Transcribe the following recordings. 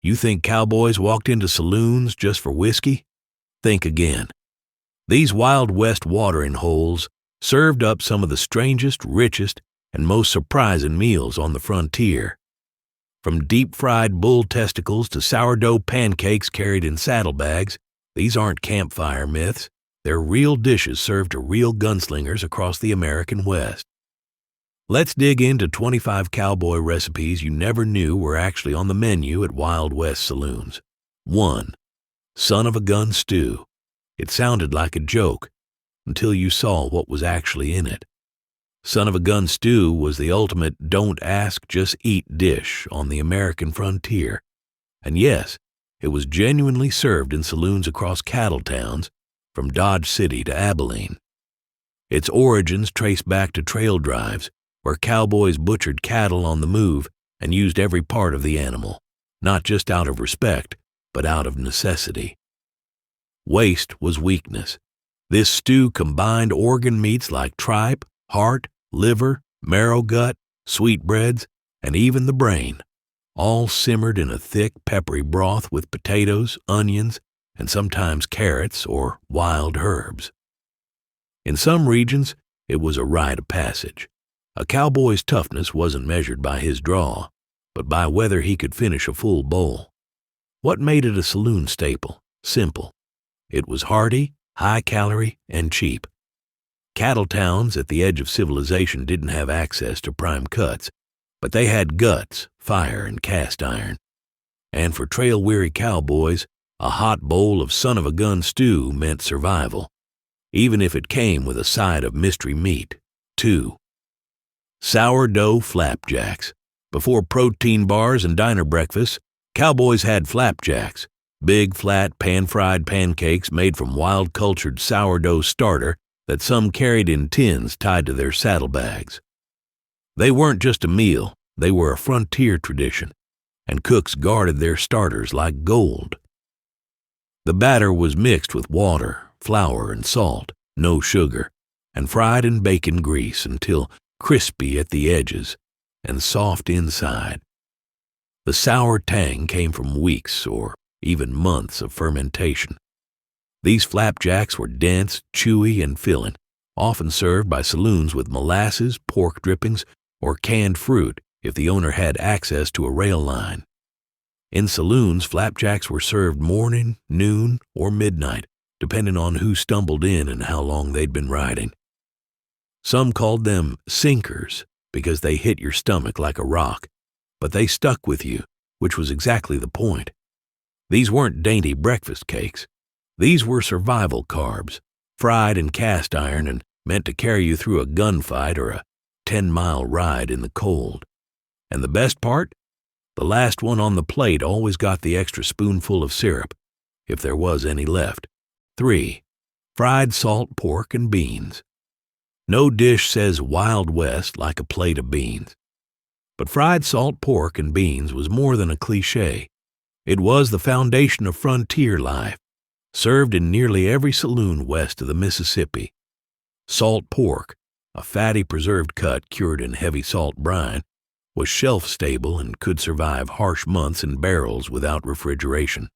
You think cowboys walked into saloons just for whiskey? Think again. These Wild West watering holes served up some of the strangest, richest, and most surprising meals on the frontier. From deep-fried bull testicles to sourdough pancakes carried in saddlebags, these aren't campfire myths. They're real dishes served to real gunslingers across the American West. Let's dig into 25 cowboy recipes you never knew were actually on the menu at Wild West saloons. 1. Son of a gun stew. It sounded like a joke until you saw what was actually in it. Son of a gun stew was the ultimate don't ask, just eat dish on the American frontier. And yes, it was genuinely served in saloons across cattle towns, from Dodge City to Abilene. Its origins trace back to trail drives, where cowboys butchered cattle on the move and used every part of the animal, not just out of respect, but out of necessity. Waste was weakness. This stew combined organ meats like tripe, heart, liver, marrow gut, sweetbreads, and even the brain, all simmered in a thick, peppery broth with potatoes, onions, and sometimes carrots or wild herbs. In some regions, it was a rite of passage. A cowboy's toughness wasn't measured by his draw, but by whether he could finish a full bowl. What made it a saloon staple? Simple. It was hearty, high-calorie, and cheap. Cattle towns at the edge of civilization didn't have access to prime cuts, but they had guts, fire, and cast iron. And for trail-weary cowboys, a hot bowl of son-of-a-gun stew meant survival, even if it came with a side of mystery meat, too. Sourdough Flapjacks. Before protein bars and diner breakfasts, cowboys had flapjacks, big, flat, pan-fried pancakes made from wild-cultured sourdough starter that some carried in tins tied to their saddlebags. They weren't just a meal, they were a frontier tradition, and cooks guarded their starters like gold. The batter was mixed with water, flour, and salt, no sugar, and fried in bacon grease until crispy at the edges and soft inside. The sour tang came from weeks or even months of fermentation. These flapjacks were dense, chewy, and filling, often served by saloons with molasses, pork drippings, or canned fruit if the owner had access to a rail line. In saloons, flapjacks were served morning, noon, or midnight, depending on who stumbled in and how long they'd been riding. Some called them sinkers because they hit your stomach like a rock, but they stuck with you, which was exactly the point. These weren't dainty breakfast cakes. These were survival carbs, fried in cast iron and meant to carry you through a gunfight or a 10-mile ride in the cold. And the best part? The last one on the plate always got the extra spoonful of syrup, if there was any left. 3. Fried salt pork and beans. No dish says Wild West like a plate of beans. But fried salt pork and beans was more than a cliché. It was the foundation of frontier life, served in nearly every saloon west of the Mississippi. Salt pork, a fatty preserved cut cured in heavy salt brine, was shelf-stable and could survive harsh months in barrels without refrigeration.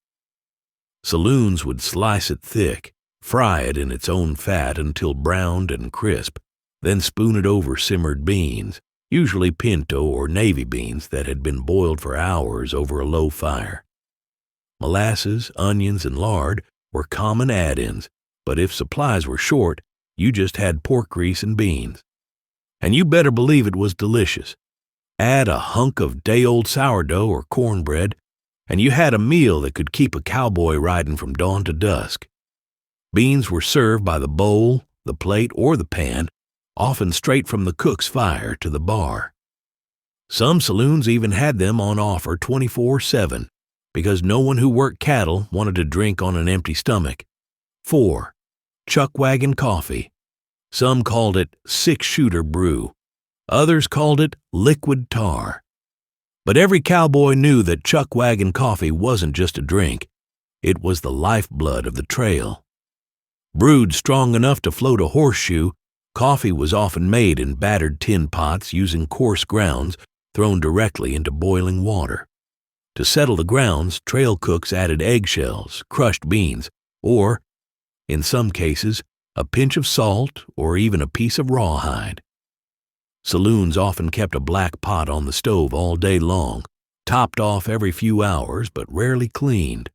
Saloons would slice it thick, fry it in its own fat until browned and crisp, then spoon it over simmered beans, usually pinto or navy beans that had been boiled for hours over a low fire. Molasses, onions, and lard were common add-ins, but if supplies were short, you just had pork grease and beans. And you better believe it was delicious. Add a hunk of day-old sourdough or cornbread, and you had a meal that could keep a cowboy riding from dawn to dusk. Beans were served by the bowl, the plate, or the pan, often straight from the cook's fire to the bar. Some saloons even had them on offer 24/7 because no one who worked cattle wanted to drink on an empty stomach. 4. Chuckwagon Coffee. Some called it six-shooter brew. Others called it liquid tar. But every cowboy knew that Chuckwagon Coffee wasn't just a drink. It was the lifeblood of the trail. Brewed strong enough to float a horseshoe, coffee was often made in battered tin pots using coarse grounds thrown directly into boiling water. To settle the grounds, trail cooks added eggshells, crushed beans, or, in some cases, a pinch of salt or even a piece of rawhide. Saloons often kept a black pot on the stove all day long, topped off every few hours but rarely cleaned.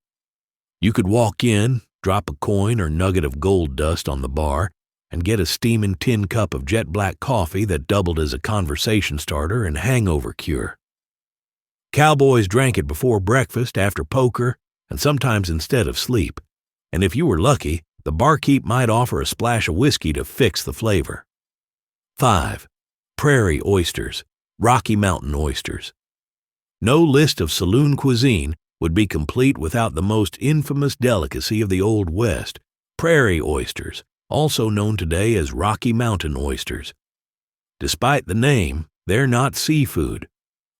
You could walk in, drop a coin or nugget of gold dust on the bar, and get a steaming tin cup of jet black coffee that doubled as a conversation starter and hangover cure. Cowboys drank it before breakfast, after poker, and sometimes instead of sleep. And if you were lucky, the barkeep might offer a splash of whiskey to fix the flavor. 5. Prairie Oysters, Rocky Mountain Oysters. No list of saloon cuisine would be complete without the most infamous delicacy of the Old West, Prairie Oysters, also known today as Rocky Mountain Oysters. Despite the name, they're not seafood.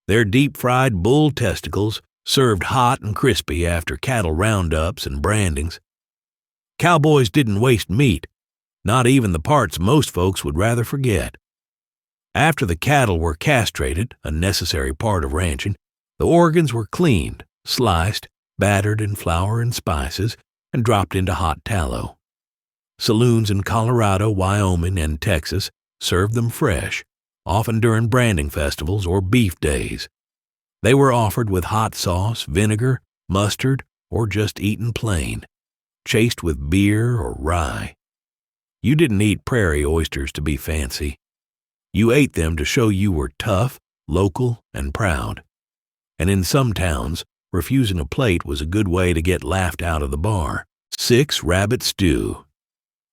They're deep-fried bull testicles served hot and crispy after cattle roundups and brandings. Cowboys didn't waste meat, not even the parts most folks would rather forget. After the cattle were castrated, a necessary part of ranching, the organs were cleaned, sliced, battered in flour and spices, and dropped into hot tallow. Saloons in Colorado, Wyoming, and Texas served them fresh, often during branding festivals or beef days. They were offered with hot sauce, vinegar, mustard, or just eaten plain, chased with beer or rye. You didn't eat prairie oysters to be fancy. You ate them to show you were tough, local, and proud. And in some towns, refusing a plate was a good way to get laughed out of the bar. 6. Rabbit stew.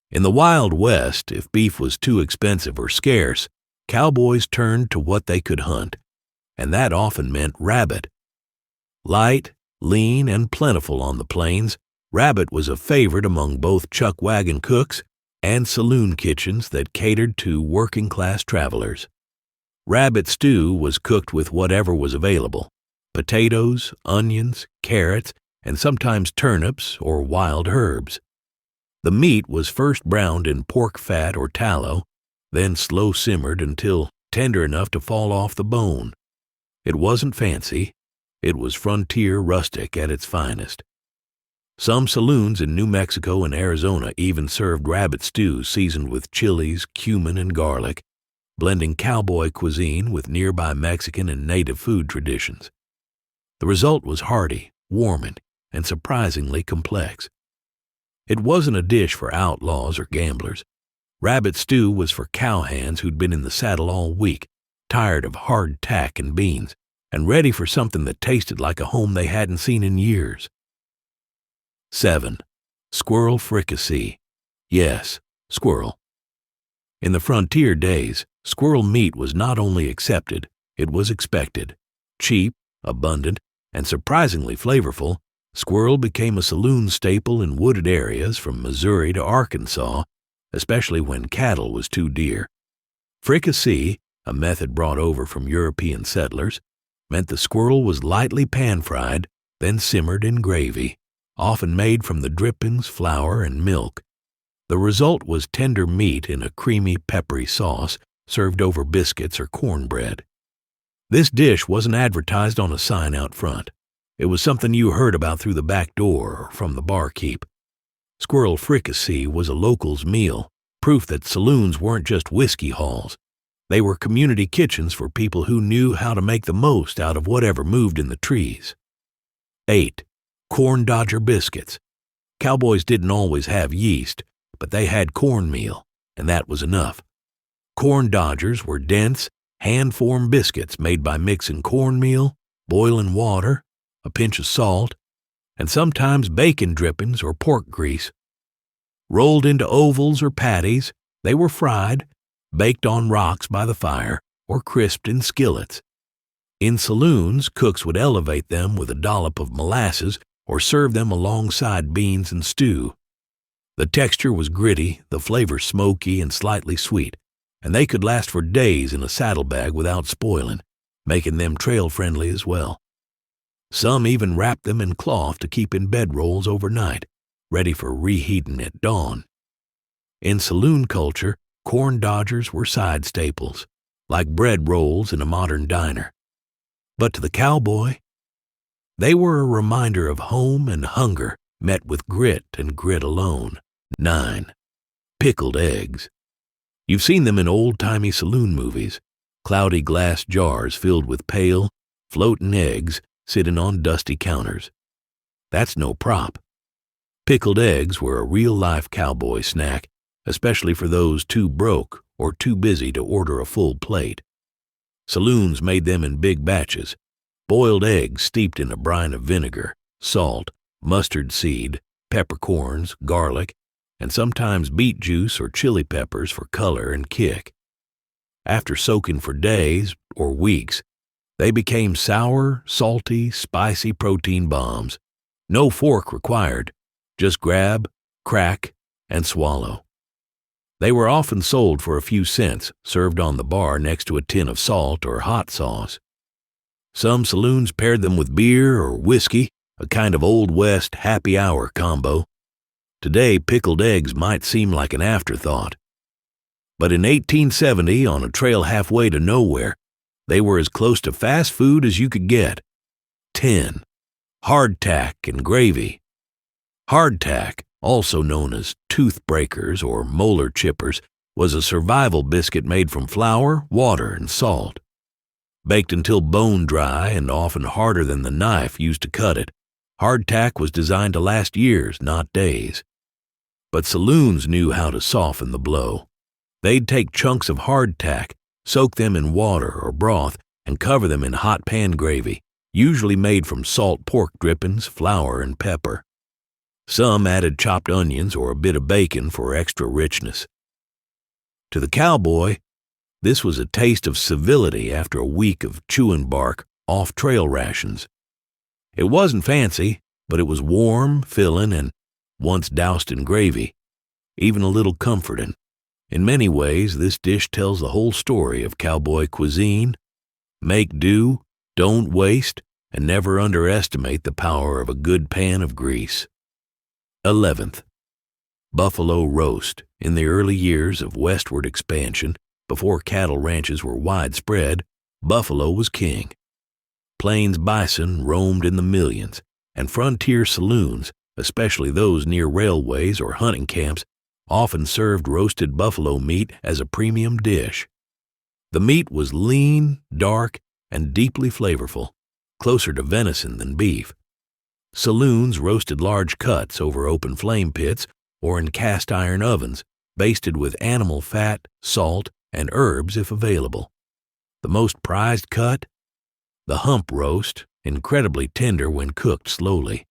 In the Wild West, if beef was too expensive or scarce, cowboys turned to what they could hunt, and that often meant rabbit. Light, lean, and plentiful on the plains, rabbit was a favorite among both Chuckwagon cooks and saloon kitchens that catered to working-class travelers. Rabbit stew was cooked with whatever was available: potatoes, onions, carrots, and sometimes turnips or wild herbs. The meat was first browned in pork fat or tallow, then slow simmered until tender enough to fall off the bone. It wasn't fancy. It was frontier rustic at its finest. Some saloons in New Mexico and Arizona even served rabbit stew seasoned with chilies, cumin, and garlic, blending cowboy cuisine with nearby Mexican and native food traditions. The result was hearty, warming, and surprisingly complex. It wasn't a dish for outlaws or gamblers. Rabbit stew was for cowhands who'd been in the saddle all week, tired of hardtack and beans, and ready for something that tasted like a home they hadn't seen in years. 7. Squirrelfricacy. Yes, squirrel. In the frontier days, squirrel meat was not only accepted, it was expected. Cheap, abundant, and surprisingly flavorful, squirrel became a saloon staple in wooded areas from Missouri to Arkansas, especially when cattle was too dear. Fricassee, a method brought over from European settlers, meant the squirrel was lightly pan-fried, then simmered in gravy, often made from the drippings, flour, and milk. The result was tender meat in a creamy, peppery sauce served over biscuits or cornbread. This dish wasn't advertised on a sign out front. It was something you heard about through the back door or from the barkeep. Squirrelfricacy was a local's meal, proof that saloons weren't just whiskey halls. They were community kitchens for people who knew how to make the most out of whatever moved in the trees. 8. Corn dodger biscuits. Cowboys didn't always have yeast, but they had cornmeal, and that was enough. Corn dodgers were dense, hand-formed biscuits made by mixing cornmeal, boiling water, a pinch of salt, and sometimes bacon drippings or pork grease. Rolled into ovals or patties, they were fried, baked on rocks by the fire, or crisped in skillets. In saloons, cooks would elevate them with a dollop of molasses or serve them alongside beans and stew. The texture was gritty, the flavor smoky and slightly sweet, and they could last for days in a saddlebag without spoiling, making them trail-friendly as well. Some even wrapped them in cloth to keep in bedrolls overnight, ready for reheating at dawn. In saloon culture, corn dodgers were side staples, like bread rolls in a modern diner. But to the cowboy, They were a reminder of home and hunger met with grit and grit alone. 9. Pickled eggs. You've seen them in old-timey saloon movies, cloudy glass jars filled with pale, floating eggs sitting on dusty counters. That's no prop. Pickled eggs were a real-life cowboy snack, especially for those too broke or too busy to order a full plate. Saloons made them in big batches, boiled eggs steeped in a brine of vinegar, salt, mustard seed, peppercorns, garlic, and sometimes beet juice or chili peppers for color and kick. After soaking for days or weeks, they became sour, salty, spicy protein bombs. No fork required, just grab, crack, and swallow. They were often sold for a few cents, served on the bar next to a tin of salt or hot sauce. Some saloons paired them with beer or whiskey, a kind of Old West happy hour combo. Today, pickled eggs might seem like an afterthought. But in 1870, on a trail halfway to nowhere, they were as close to fast food as you could get. 10. Hardtack and Gravy. Hardtack, also known as tooth breakers or molar chippers, was a survival biscuit made from flour, water, and salt. Baked until bone dry and often harder than the knife used to cut it, hardtack was designed to last years, not days. But saloons knew how to soften the blow. They'd take chunks of hardtack, soak them in water or broth, and cover them in hot pan gravy, usually made from salt pork drippings, flour, and pepper. Some added chopped onions or a bit of bacon for extra richness. To the cowboy, this was a taste of civility after a week of chewing bark off trail rations. It wasn't fancy, but it was warm, filling, and, once doused in gravy, even a little comforting. In many ways, this dish tells the whole story of cowboy cuisine. Make do, don't waste, and never underestimate the power of a good pan of grease. 11th. Buffalo roast. In the early years of westward expansion, before cattle ranches were widespread, buffalo was king. Plains bison roamed in the millions, and frontier saloons, especially those near railways or hunting camps, often served roasted buffalo meat as a premium dish. The meat was lean, dark, and deeply flavorful, closer to venison than beef. Saloons roasted large cuts over open flame pits or in cast-iron ovens, basted with animal fat, salt, and herbs if available. The most prized cut? The hump roast, incredibly tender when cooked slowly.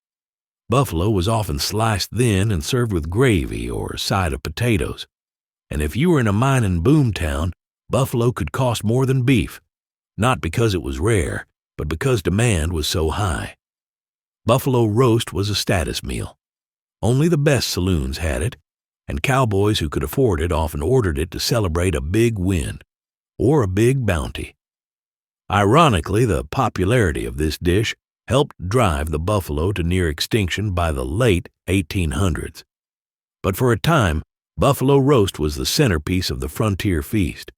Buffalo was often sliced thin and served with gravy or a side of potatoes. And if you were in a mining boom town, buffalo could cost more than beef, not because it was rare, but because demand was so high. Buffalo roast was a status meal. Only the best saloons had it, and cowboys who could afford it often ordered it to celebrate a big win or a big bounty. Ironically, the popularity of this dish helped drive the buffalo to near extinction by the late 1800s. But for a time, buffalo roast was the centerpiece of the frontier feast.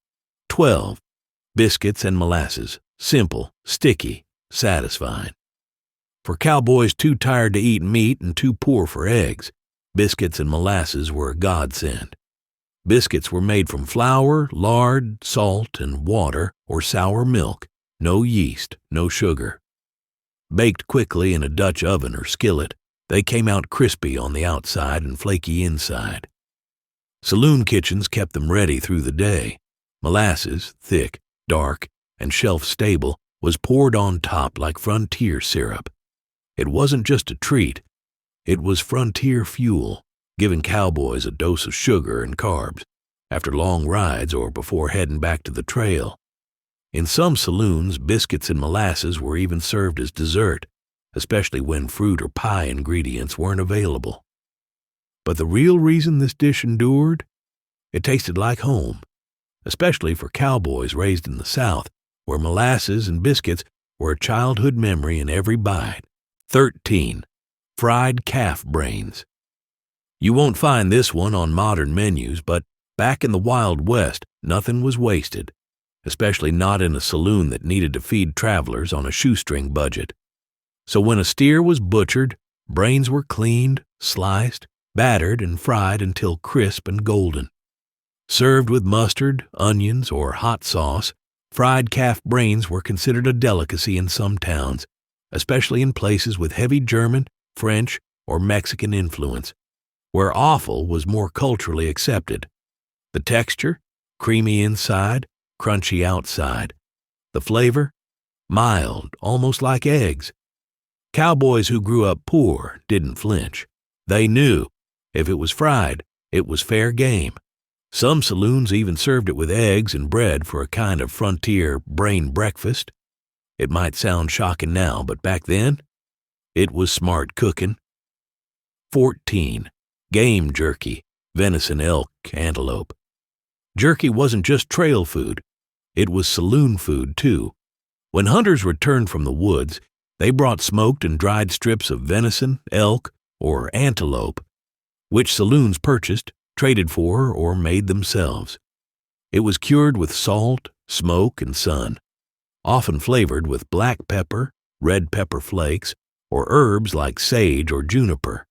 12. Biscuits and Molasses. Simple, sticky, satisfying. For cowboys too tired to eat meat and too poor for eggs, biscuits and molasses were a godsend. Biscuits were made from flour, lard, salt, and water or sour milk. No yeast, no sugar. Baked quickly in a Dutch oven or skillet, they came out crispy on the outside and flaky inside. Saloon kitchens kept them ready through the day. Molasses, thick, dark, and shelf-stable, was poured on top like frontier syrup. It wasn't just a treat. It was frontier fuel, giving cowboys a dose of sugar and carbs after long rides or before heading back to the trail. In some saloons, biscuits and molasses were even served as dessert, especially when fruit or pie ingredients weren't available. But the real reason this dish endured? It tasted like home, especially for cowboys raised in the South, where molasses and biscuits were a childhood memory in every bite. 13. Fried calf brains. You won't find this one on modern menus, but back in the Wild West, nothing was wasted, especially not in a saloon that needed to feed travelers on a shoestring budget. So when a steer was butchered, brains were cleaned, sliced, battered, and fried until crisp and golden. Served with mustard, onions, or hot sauce, fried calf brains were considered a delicacy in some towns, especially in places with heavy German, French, or Mexican influence, where offal was more culturally accepted. The texture, creamy inside, crunchy outside. The flavor, mild, almost like eggs. Cowboys who grew up poor didn't flinch. They knew if it was fried, it was fair game. Some saloons even served it with eggs and bread for a kind of frontier brain breakfast. It might sound shocking now, but back then, it was smart cooking. 14. Game jerky, venison, elk, antelope. Jerky wasn't just trail food. It was saloon food, too. When hunters returned from the woods, they brought smoked and dried strips of venison, elk, or antelope, which saloons purchased, traded for, or made themselves. It was cured with salt, smoke, and sun, often flavored with black pepper, red pepper flakes, or herbs like sage or juniper.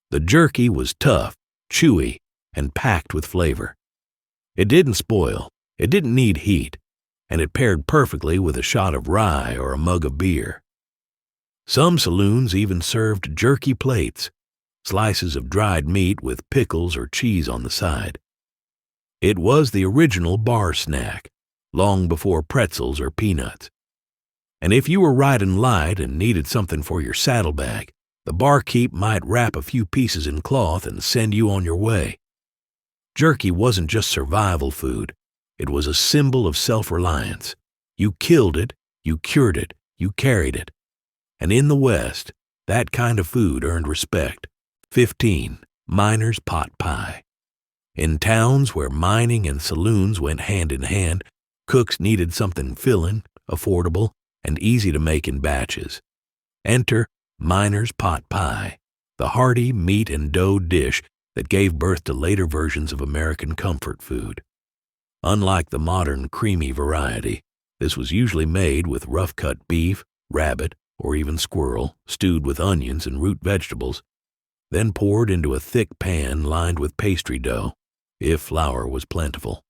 The jerky was tough, chewy, and packed with flavor. It didn't spoil, it didn't need heat, and it paired perfectly with a shot of rye or a mug of beer. Some saloons even served jerky plates, slices of dried meat with pickles or cheese on the side. It was the original bar snack, long before pretzels or peanuts. And if you were riding light and needed something for your saddlebag, the barkeep might wrap a few pieces in cloth and send you on your way. Jerky wasn't just survival food. It was a symbol of self-reliance. You killed it, you cured it, you carried it. And in the West, that kind of food earned respect. 15. Miner's pot pie. In towns where mining and saloons went hand in hand, cooks needed something filling, affordable, and easy to make in batches. Enter miner's pot pie, the hearty meat and dough dish that gave birth to later versions of American comfort food. Unlike the modern creamy variety, this was usually made with rough-cut beef, rabbit, or even squirrel, stewed with onions and root vegetables, then poured into a thick pan lined with pastry dough, if flour was plentiful.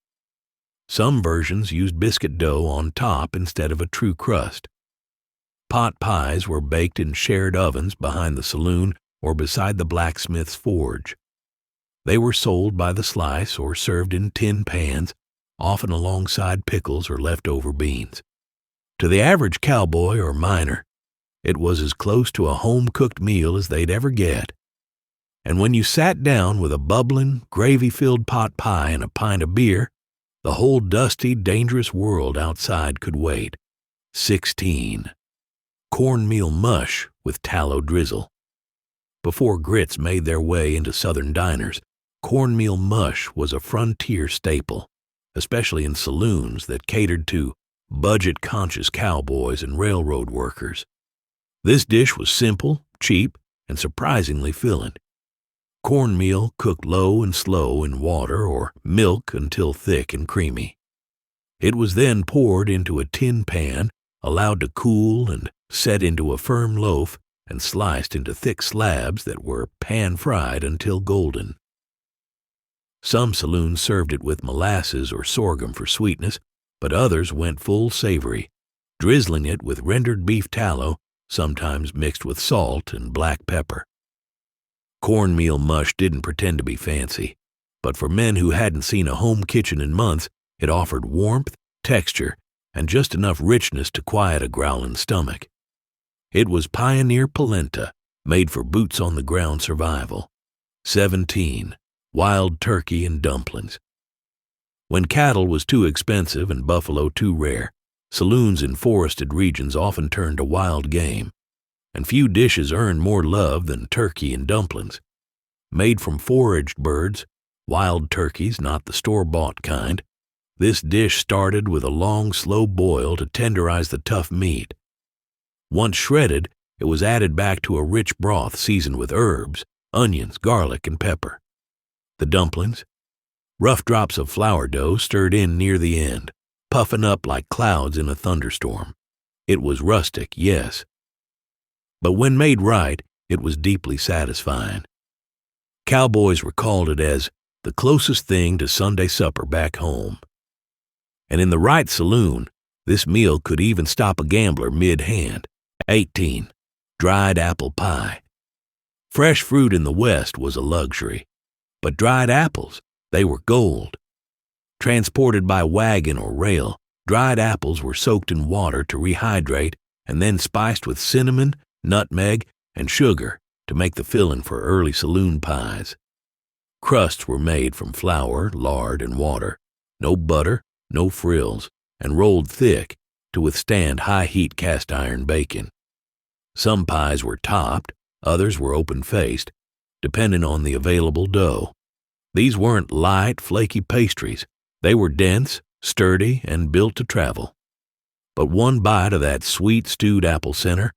Some versions used biscuit dough on top instead of a true crust. Pot pies were baked in shared ovens behind the saloon or beside the blacksmith's forge. They were sold by the slice or served in tin pans, often alongside pickles or leftover beans. To the average cowboy or miner, it was as close to a home-cooked meal as they'd ever get. And when you sat down with a bubbling, gravy-filled pot pie and a pint of beer, the whole dusty, dangerous world outside could wait. 16. Cornmeal mush with tallow drizzle. Before grits made their way into southern diners, cornmeal mush was a frontier staple, especially in saloons that catered to budget-conscious cowboys and railroad workers. This dish was simple, cheap, and surprisingly filling. Cornmeal cooked low and slow in water or milk until thick and creamy. It was then poured into a tin pan, allowed to cool and set into a firm loaf, and sliced into thick slabs that were pan-fried until golden. Some saloons served it with molasses or sorghum for sweetness, but others went full savory, drizzling it with rendered beef tallow, sometimes mixed with salt and black pepper. Cornmeal mush didn't pretend to be fancy, but for men who hadn't seen a home kitchen in months, it offered warmth, texture, and just enough richness to quiet a growling stomach. It was pioneer polenta, made for boots-on-the-ground survival. 17. Wild turkey and dumplings. When cattle was too expensive and buffalo too rare, saloons in forested regions often turned to wild game, and few dishes earned more love than turkey and dumplings. Made from foraged birds, wild turkeys, not the store-bought kind, this dish started with a long, slow boil to tenderize the tough meat. Once shredded, it was added back to a rich broth seasoned with herbs, onions, garlic, and pepper. The dumplings? Rough drops of flour dough stirred in near the end, puffing up like clouds in a thunderstorm. It was rustic, yes, but when made right, it was deeply satisfying. Cowboys recalled it as the closest thing to Sunday supper back home. And in the right saloon, this meal could even stop a gambler mid-hand. 18. Dried apple pie. Fresh fruit in the West was a luxury, but dried apples, they were gold. Transported by wagon or rail, dried apples were soaked in water to rehydrate and then spiced with cinnamon, nutmeg, and sugar to make the filling for early saloon pies. Crusts were made from flour, lard, and water, no butter, no frills, and rolled thick to withstand high-heat cast-iron baking. Some pies were topped, others were open-faced, depending on the available dough. These weren't light, flaky pastries. They were dense, sturdy, and built to travel. But one bite of that sweet stewed apple center,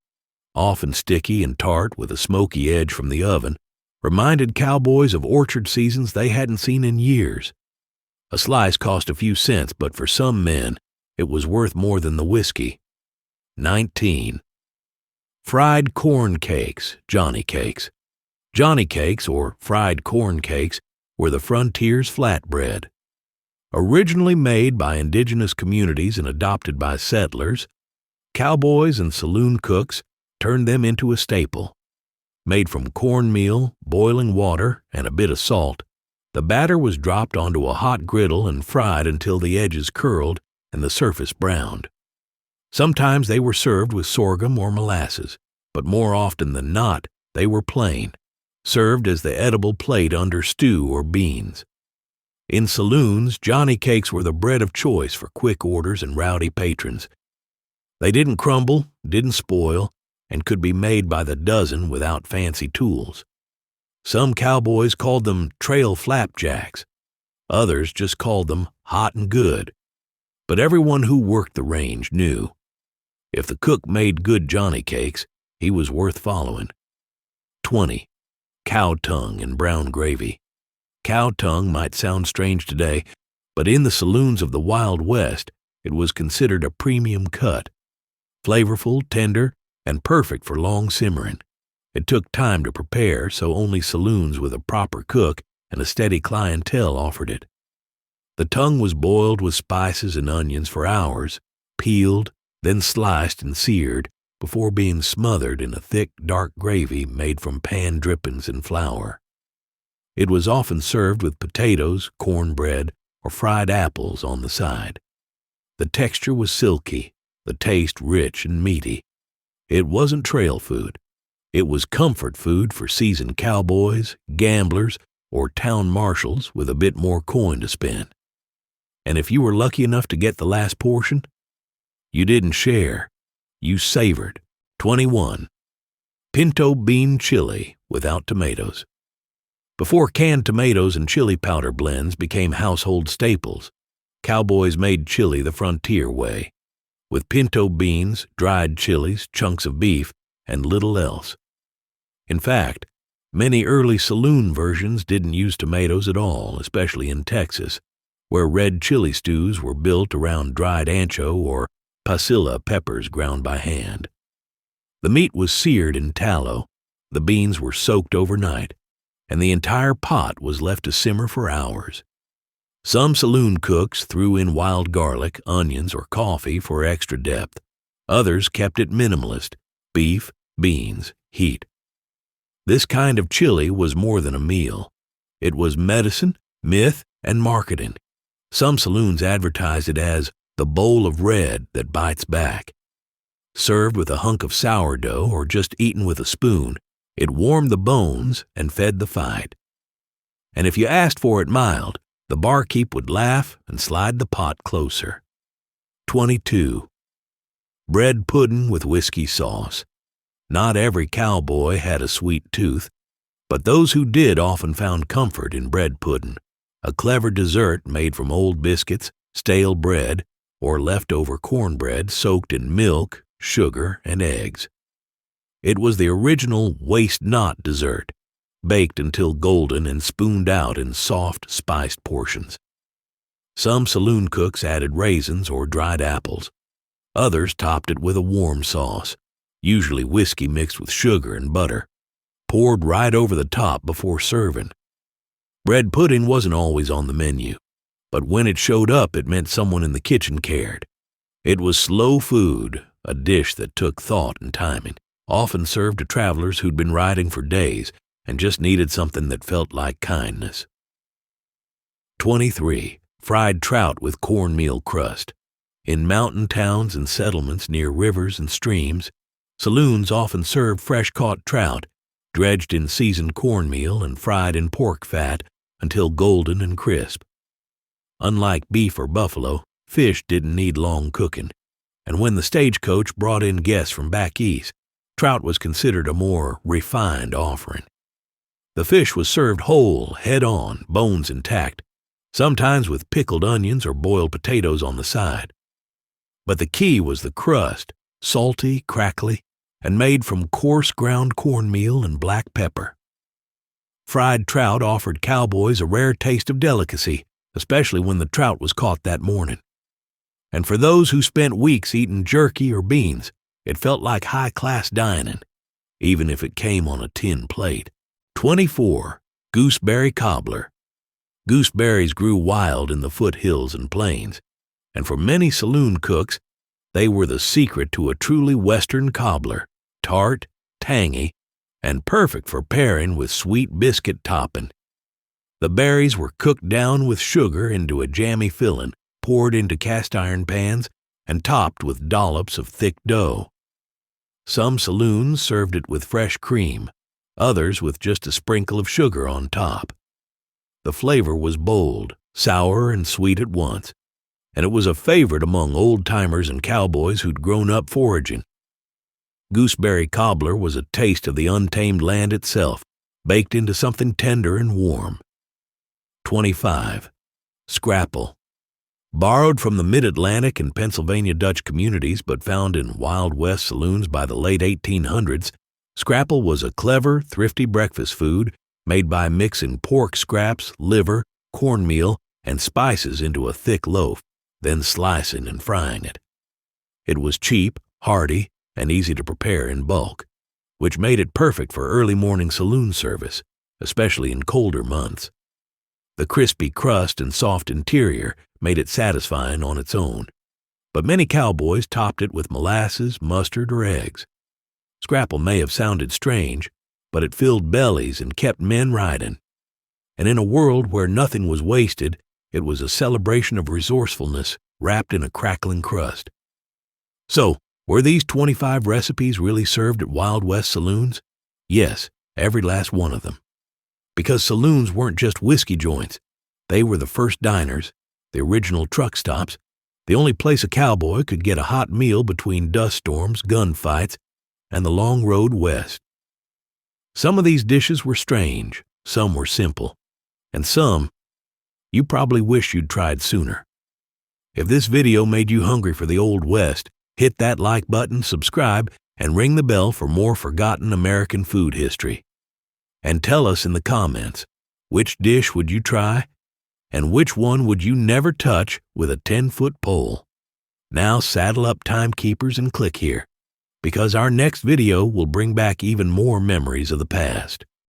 often sticky and tart with a smoky edge from the oven, reminded cowboys of orchard seasons they hadn't seen in years. A slice cost a few cents, but for some men, it was worth more than the whiskey. 19. Fried corn cakes, Johnny cakes. Johnny cakes, or fried corn cakes, were the frontier's flatbread. Originally made by indigenous communities and adopted by settlers, cowboys and saloon cooks turned them into a staple. Made from cornmeal, boiling water, and a bit of salt, the batter was dropped onto a hot griddle and fried until the edges curled and the surface browned. Sometimes they were served with sorghum or molasses, but more often than not, they were plain, served as the edible plate under stew or beans. In saloons, Johnny cakes were the bread of choice for quick orders and rowdy patrons. They didn't crumble, didn't spoil, and could be made by the dozen without fancy tools. Some cowboys called them trail flapjacks. Others just called them hot and good. But everyone who worked the range knew, if the cook made good Johnny cakes, he was worth following. 20. Cow tongue and brown gravy. Cow tongue might sound strange today, but in the saloons of the Wild West, it was considered a premium cut. Flavorful, tender, and perfect for long simmering. It took time to prepare, so only saloons with a proper cook and a steady clientele offered it. The tongue was boiled with spices and onions for hours, peeled, then sliced and seared, before being smothered in a thick, dark gravy made from pan drippings and flour. It was often served with potatoes, cornbread, or fried apples on the side. The texture was silky, the taste rich and meaty. It wasn't trail food. It was comfort food for seasoned cowboys, gamblers, or town marshals with a bit more coin to spend. And if you were lucky enough to get the last portion, you didn't share. You savored. 21. Pinto bean chili without tomatoes. Before canned tomatoes and chili powder blends became household staples, cowboys made chili the frontier way, with pinto beans, dried chilies, chunks of beef, and little else. In fact, many early saloon versions didn't use tomatoes at all, especially in Texas, where red chili stews were built around dried ancho or pasilla peppers ground by hand. The meat was seared in tallow, the beans were soaked overnight, and the entire pot was left to simmer for hours. Some saloon cooks threw in wild garlic, onions, or coffee for extra depth. Others kept it minimalist: beef, beans, heat. This kind of chili was more than a meal. It was medicine, myth, and marketing. Some saloons advertised it as the bowl of red that bites back. Served with a hunk of sourdough or just eaten with a spoon, it warmed the bones and fed the fight. And if you asked for it mild, the barkeep would laugh and slide the pot closer. 22. Bread pudding with whiskey sauce. Not every cowboy had a sweet tooth, but those who did often found comfort in bread pudding, a clever dessert made from old biscuits, stale bread, or leftover cornbread soaked in milk, sugar, and eggs. It was the original waste-not dessert, baked until golden and spooned out in soft, spiced portions. Some saloon cooks added raisins or dried apples. Others topped it with a warm sauce, usually whiskey mixed with sugar and butter, poured right over the top before serving. Bread pudding wasn't always on the menu, but when it showed up, it meant someone in the kitchen cared. It was slow food, a dish that took thought and timing, often served to travelers who'd been riding for days and just needed something that felt like kindness. 23. Fried trout with cornmeal crust. In mountain towns and settlements near rivers and streams, saloons often served fresh-caught trout, dredged in seasoned cornmeal and fried in pork fat until golden and crisp. Unlike beef or buffalo, fish didn't need long cooking, and when the stagecoach brought in guests from back east, trout was considered a more refined offering. The fish was served whole, head-on, bones intact, sometimes with pickled onions or boiled potatoes on the side. But the key was the crust, salty, crackly, and made from coarse ground cornmeal and black pepper. Fried trout offered cowboys a rare taste of delicacy, especially when the trout was caught that morning. And for those who spent weeks eating jerky or beans, it felt like high-class dining, even if it came on a tin plate. 24. Gooseberry cobbler. Gooseberries grew wild in the foothills and plains, and for many saloon cooks, they were the secret to a truly Western cobbler, tart, tangy, and perfect for pairing with sweet biscuit topping. The berries were cooked down with sugar into a jammy filling, poured into cast-iron pans, and topped with dollops of thick dough. Some saloons served it with fresh cream, others with just a sprinkle of sugar on top. The flavor was bold, sour, and sweet at once, and it was a favorite among old-timers and cowboys who'd grown up foraging. Gooseberry cobbler was a taste of the untamed land itself, baked into something tender and warm. 25. Scrapple. Borrowed from the Mid-Atlantic and Pennsylvania Dutch communities but found in Wild West saloons by the late 1800s, scrapple was a clever, thrifty breakfast food made by mixing pork scraps, liver, cornmeal, and spices into a thick loaf, then slicing and frying it. It was cheap, hearty, and easy to prepare in bulk, which made it perfect for early morning saloon service, especially in colder months. The crispy crust and soft interior made it satisfying on its own, but many cowboys topped it with molasses, mustard, or eggs. Scrapple may have sounded strange, but it filled bellies and kept men riding. And in a world where nothing was wasted, it was a celebration of resourcefulness wrapped in a crackling crust. So, were these 25 recipes really served at Wild West saloons? Yes, every last one of them. Because saloons weren't just whiskey joints. They were the first diners, the original truck stops, the only place a cowboy could get a hot meal between dust storms, gunfights, and the long road west. Some of these dishes were strange, some were simple, and some you probably wish you'd tried sooner. If this video made you hungry for the Old West, hit that like button, subscribe, and ring the bell for more forgotten American food history. And tell us in the comments, which dish would you try, and which one would you never touch with a 10-foot pole? Now saddle up timekeepers and click here, because our next video will bring back even more memories of the past.